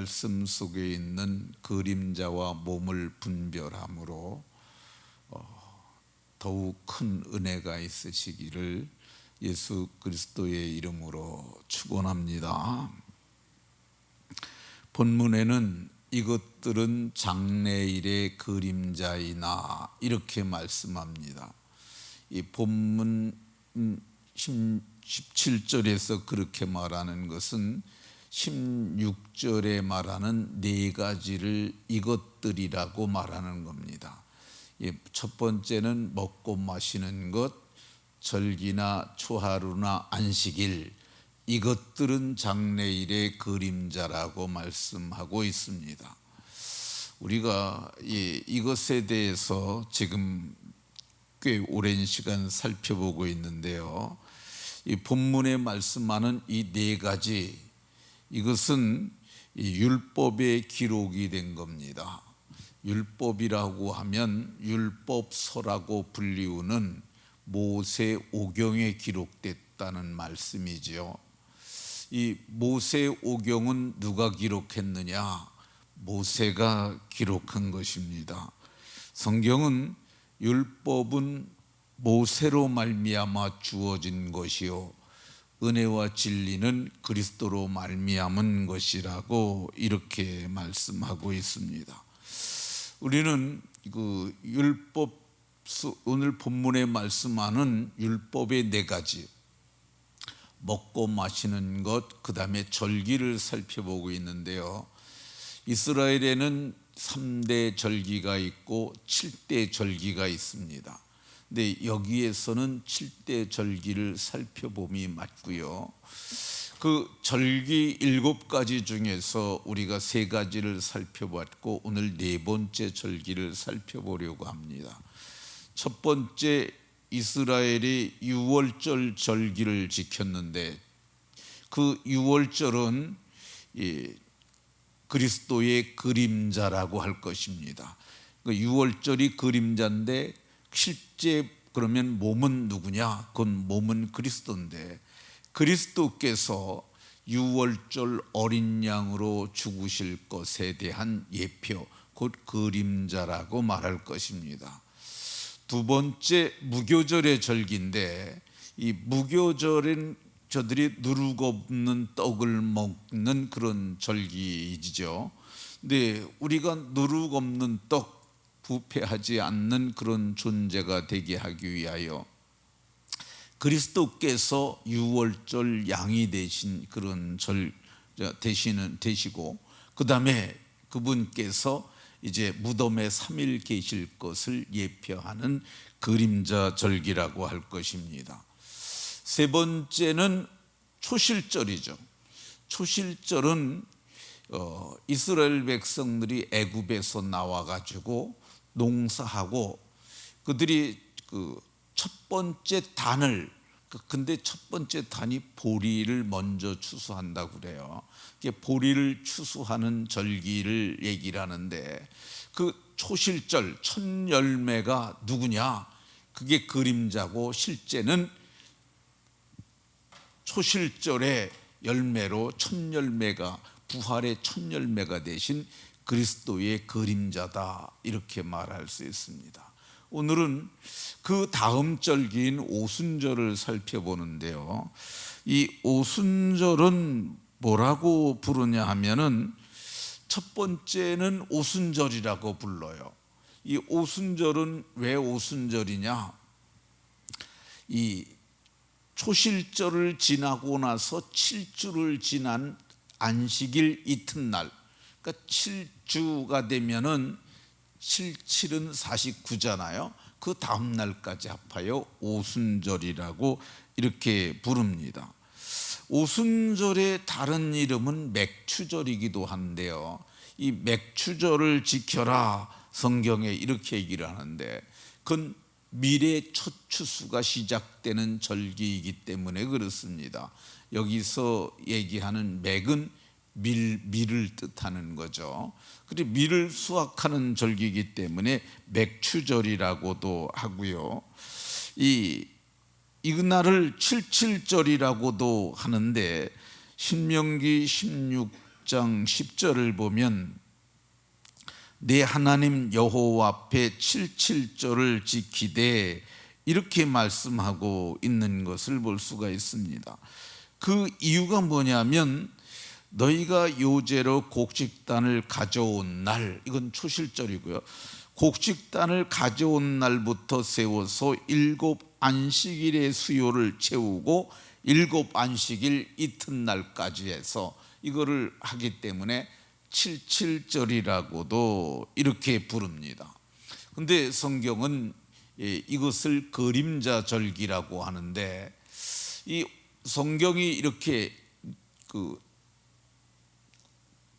말씀 속에 있는 그림자와 몸을 분별함으로 더욱 큰 은혜가 있으시기를 예수 그리스도의 이름으로 축원합니다. 본문에는 이것들은 장래일의 그림자이나 이렇게 말씀합니다. 이 본문 17절에서 그렇게 말하는 것은 16절에 말하는 네 가지를 이것들이라고 말하는 겁니다. 첫 번째는 먹고 마시는 것, 절기나 초하루나 안식일, 이것들은 장래일의 그림자라고 말씀하고 있습니다. 우리가 이것에 대해서 지금 꽤 오랜 시간 살펴보고 있는데요, 이 본문에 말씀하는 이 네 가지, 이것은 율법에 기록이 된 겁니다. 율법이라고 하면 율법서라고 불리우는 모세 오경에 기록됐다는 말씀이지요. 이 모세 오경은 누가 기록했느냐? 모세가 기록한 것입니다. 성경은 율법은 모세로 말미암아 주어진 것이요 은혜와 진리는 그리스도로 말미암은 것이라고 이렇게 말씀하고 있습니다. 우리는 그 율법, 오늘 본문에 말씀하는 율법의 네 가지, 먹고 마시는 것, 그 다음에 절기를 살펴보고 있는데요, 이스라엘에는 3대 절기가 있고 7대 절기가 있습니다. 근데 여기에서는 7대 절기를 살펴봄이 맞고요, 그 절기 7가지 중에서 우리가 3가지를 살펴봤고 오늘 4번째 절기를 살펴보려고 합니다. 첫 번째, 이스라엘이 유월절 절기를 지켰는데 그 유월절은 그리스도의 그림자라고 할 것입니다. 유월절이 그림자인데 실제 그러면 몸은 누구냐? 그건 몸은 그리스도인데 그리스도께서 유월절 어린 양으로 죽으실 것에 대한 예표, 곧 그림자라고 말할 것입니다. 두 번째, 무교절의 절기인데 이 무교절은 저들이 누룩 없는 떡을 먹는 그런 절기이죠. 근데 우리가 누룩 없는 떡, 부패하지 않는 그런 존재가 되게 하기 위하여 그리스도께서 유월절 양이 되신 그런 되시고, 그 다음에 그분께서 이제 무덤에 3일 계실 것을 예표하는 그림자 절기라고 할 것입니다. 세 번째는 초실절이죠. 초실절은 이스라엘 백성들이 애굽에서 나와가지고 농사하고 그들이 그 첫 번째 단을, 근데 첫 번째 단이 보리를 먼저 추수한다고 그래요. 보리를 추수하는 절기를 얘기를 하는데 그 초실절, 첫 열매가 누구냐? 그게 그림자고 실제는 초실절의 열매로 첫 열매가, 부활의 첫 열매가 되신 그리스도의 그림자다, 이렇게 말할 수 있습니다. 오늘은 그 다음 절기인 오순절을 살펴보는데요, 이 오순절은 뭐라고 부르냐 하면은 첫 번째는 오순절이라고 불러요. 이 오순절은 왜 오순절이냐? 이 초실절을 지나고 나서 7주를 지난 안식일 이튿날, 그러니까 7주가 되면은 7은 49잖아요. 그 다음 날까지 합하여 오순절이라고 이렇게 부릅니다. 오순절의 다른 이름은 맥추절이기도 한데요, 이 맥추절을 지켜라, 성경에 이렇게 얘기를 하는데 그건 밀의 첫 추수가 시작되는 절기이기 때문에 그렇습니다. 여기서 얘기하는 맥은 밀을 뜻하는 거죠. 그리고 밀을 수확하는 절기이기 때문에 맥추절이라고도 하고요, 이날을 칠칠절이라고도 하는데 신명기 16 8장 10절을 보면 내 하나님 여호와 앞에 77조를 지키되 이렇게 말씀하고 있는 것을 볼 수가 있습니다. 그 이유가 뭐냐면 너희가 요제로 곡식단을 가져온 날, 이건 초실절이고요, 곡식단을 가져온 날부터 세워서 7 안식일의 수요를 채우고 7 안식일 이튿날까지 해서 이거를 하기 때문에 77절이라고도 이렇게 부릅니다. 근데 성경은 이것을 그림자절기라고 하는데, 이 성경이 이렇게 그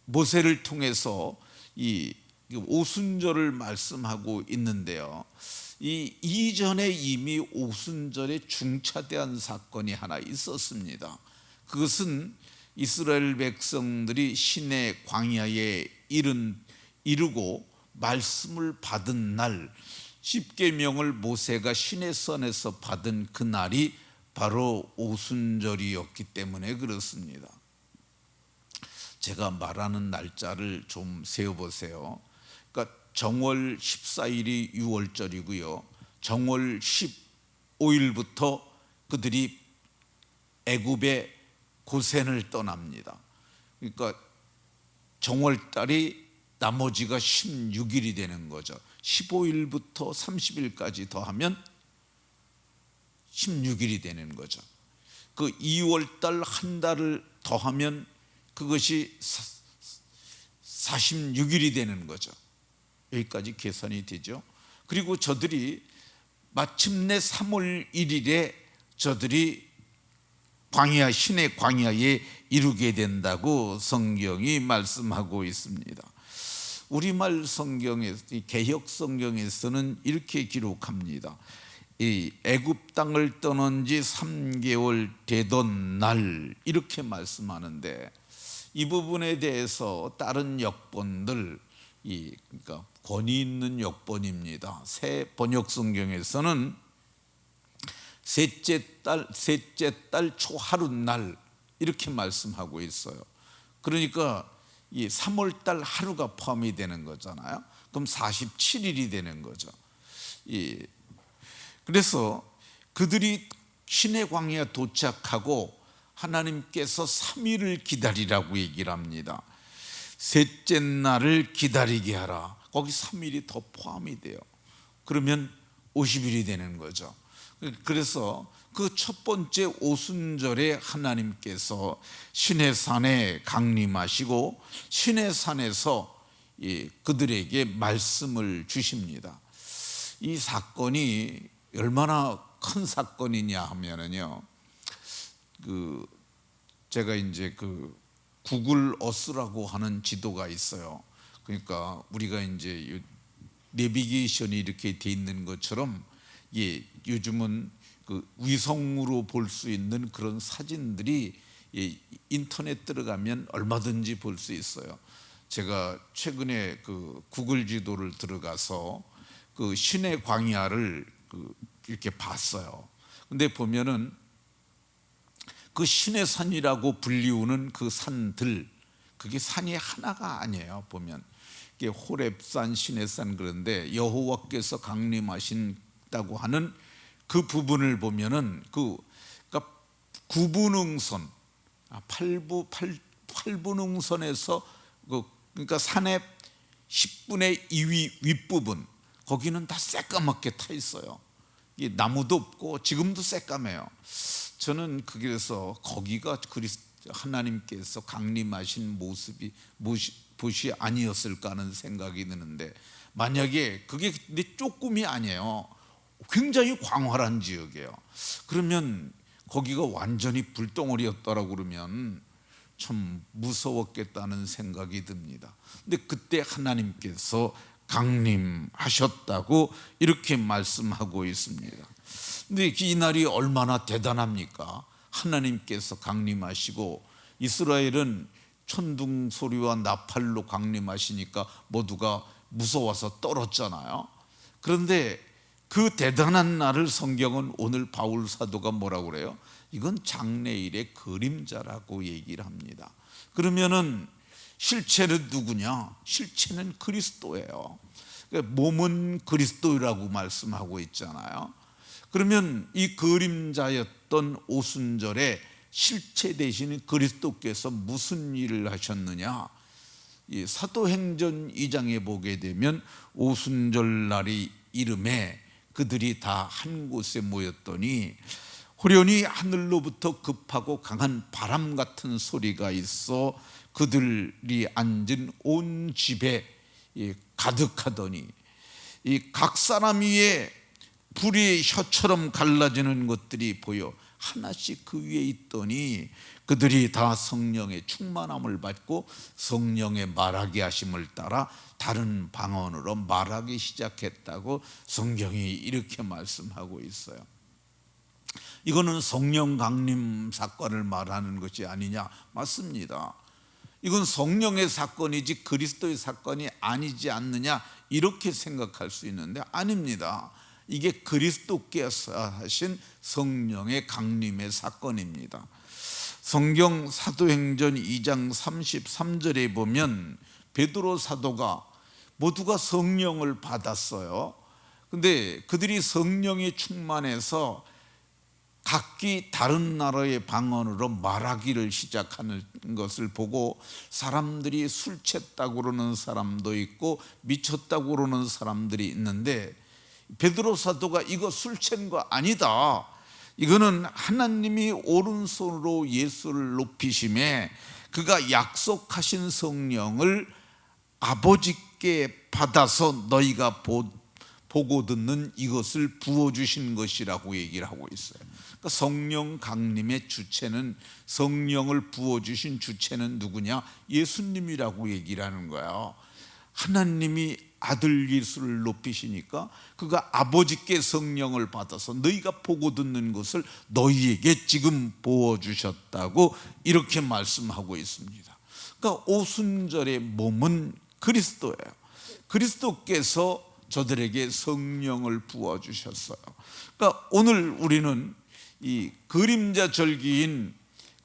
모세를 통해서 이 오순절을 말씀하고 있는데요, 이 이전에 이미 오순절에 중차대한 사건이 하나 있었습니다. 그것은 이스라엘 백성들이 시내 광야에 이르고 말씀을 받은 날, 십계명을 모세가 시내산에서 받은 그 날이 바로 오순절이었기 때문에 그렇습니다. 제가 말하는 날짜를 좀 세어보세요. 그러니까 정월 14일이 6월절이고요, 정월 15일부터 그들이 애굽의 고센을 떠납니다. 그러니까 정월달이 나머지가 16일이 되는 거죠. 15일부터 30일까지 더하면 16일이 되는 거죠. 그 2월달 한 달을 더하면 그것이 46일이 되는 거죠. 여기까지 계산이 되죠. 그리고 저들이 마침내 3월 1일에 저들이 광야, 신의 광야에 이루게 된다고 성경이 말씀하고 있습니다. 우리말 성경에, 개역 성경에서는 이렇게 기록합니다. 이 애굽 땅을 떠난 지 3개월 되던 날, 이렇게 말씀하는데, 이 부분에 대해서 다른 역본들, 그러니까 권위 있는 역본입니다. 새 번역 성경에서는 셋째 달 초하룻날 이렇게 말씀하고 있어요. 그러니까 이 3월 달 하루가 포함이 되는 거잖아요. 그럼 47일이 되는 거죠. 그래서 그들이 시내 광야에 도착하고 하나님께서 3일을 기다리라고 얘기를 합니다. 셋째 날을 기다리게 하라. 거기 3일이 더 포함이 돼요. 그러면 50일이 되는 거죠. 그래서 그 첫 번째 오순절에 하나님께서 시내산에 강림하시고 시내산에서 그들에게 말씀을 주십니다. 이 사건이 얼마나 큰 사건이냐 하면은요, 제가 이제 구글 어스라고 하는 지도가 있어요. 그러니까 우리가 이제 내비게이션이 이렇게 돼 있는 것처럼, 요즘은 위성으로 볼 수 있는 그런 사진들이 인터넷 들어가면 얼마든지 볼 수 있어요. 제가 최근에 구글 지도를 들어가서 시내 광야를 이렇게 봤어요. 근데 보면은 그 시내산이라고 불리우는 그 산들, 그게 산이 하나가 아니에요. 보면 이게 호렙산, 시내산, 그런데 여호와께서 강림하신다고 하는 그 부분을 보면은 그러니까 구분응선, 팔분응선에서 그러니까 산의 10분의 2위 윗부분, 거기는 다 새까맣게 타 있어요. 나무도 없고 지금도 새까매요. 저는 그래서 거기가 하나님께서 강림하신 모습이 곳이 아니었을까 하는 생각이 드는데, 만약에 그게 근데 조금이 아니에요. 굉장히 광활한 지역이에요. 그러면 거기가 완전히 불덩어리였다라고 그러면 참 무서웠겠다는 생각이 듭니다. 근데 그때 하나님께서 강림하셨다고 이렇게 말씀하고 있습니다. 근데 이 날이 얼마나 대단합니까? 하나님께서 강림하시고, 이스라엘은 천둥 소리와 나팔로 강림하시니까 모두가 무서워서 떨었잖아요. 그런데 그 대단한 날을 성경은 오늘 바울 사도가 뭐라고 그래요? 이건 장래일의 그림자라고 얘기를 합니다. 그러면은 실체는 누구냐? 실체는 그리스도예요. 그러니까 몸은 그리스도라고 말씀하고 있잖아요. 그러면 이 그림자였던 오순절에 실체 대신 그리스도께서 무슨 일을 하셨느냐? 이 사도행전 2장에 보게 되면 오순절 날이 이름에 그들이 다 한 곳에 모였더니 호련히 하늘로부터 급하고 강한 바람 같은 소리가 있어 그들이 앉은 온 집에 가득하더니 이 각 사람 위에 불이 혀처럼 갈라지는 것들이 보여 하나씩 그 위에 있더니 그들이 다 성령의 충만함을 받고 성령의 말하게 하심을 따라 다른 방언으로 말하기 시작했다고 성경이 이렇게 말씀하고 있어요. 이거는 성령 강림 사건을 말하는 것이 아니냐? 맞습니다. 이건 성령의 사건이지 그리스도의 사건이 아니지 않느냐 이렇게 생각할 수 있는데 아닙니다. 이게 그리스도께서 하신 성령의 강림의 사건입니다. 성경 사도행전 2장 33절에 보면 베드로 사도가 모두가 성령을 받았어요. 근데 그들이 성령에 충만해서 각기 다른 나라의 방언으로 말하기를 시작하는 것을 보고 사람들이 술 챘다고 그러는 사람도 있고 미쳤다고 그러는 사람들이 있는데 베드로 사도가 이거 술 챈 거 아니다. 이거는 하나님이 오른손으로 예수를 높이심에 그가 약속하신 성령을 아버지께 받아서 너희가 보고 듣는 이것을 부어주신 것이라고 얘기를 하고 있어요. 그러니까 성령 강림의 주체는, 성령을 부어주신 주체는 누구냐? 예수님이라고 얘기를 하는 거예요. 하나님이 아들 예수를 높이시니까 그가 아버지께 성령을 받아서 너희가 보고 듣는 것을 너희에게 지금 부어주셨다고 이렇게 말씀하고 있습니다. 그러니까 오순절의 몸은 그리스도예요. 그리스도께서 저들에게 성령을 부어주셨어요. 그러니까 오늘 우리는 이 그림자 절기인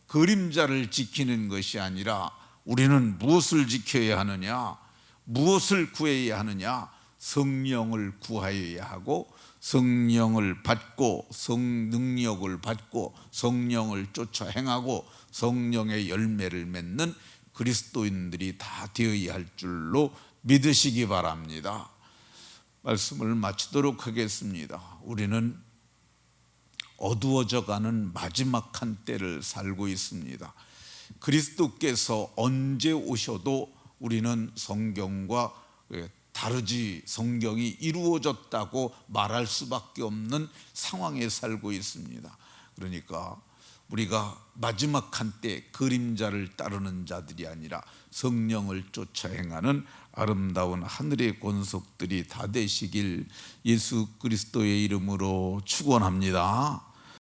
그림자를 지키는 것이 아니라 우리는 무엇을 지켜야 하느냐? 무엇을 구해야 하느냐? 성령을 구하여야 하고 성령을 받고 성능력을 받고 성령을 쫓아 행하고 성령의 열매를 맺는 그리스도인들이 다 되어야 할 줄로 믿으시기 바랍니다. 말씀을 마치도록 하겠습니다. 우리는 어두워져가는 마지막 한때를 살고 있습니다. 그리스도께서 언제 오셔도 우리는 성경과 다르지, 성경이 이루어졌다고 말할 수밖에 없는 상황에 살고 있습니다. 그러니까 우리가 마지막 한때 그림자를 따르는 자들이 아니라 성령을 쫓아 행하는 아름다운 하늘의 권속들이 다 되시길 예수 그리스도의 이름으로 축원합니다.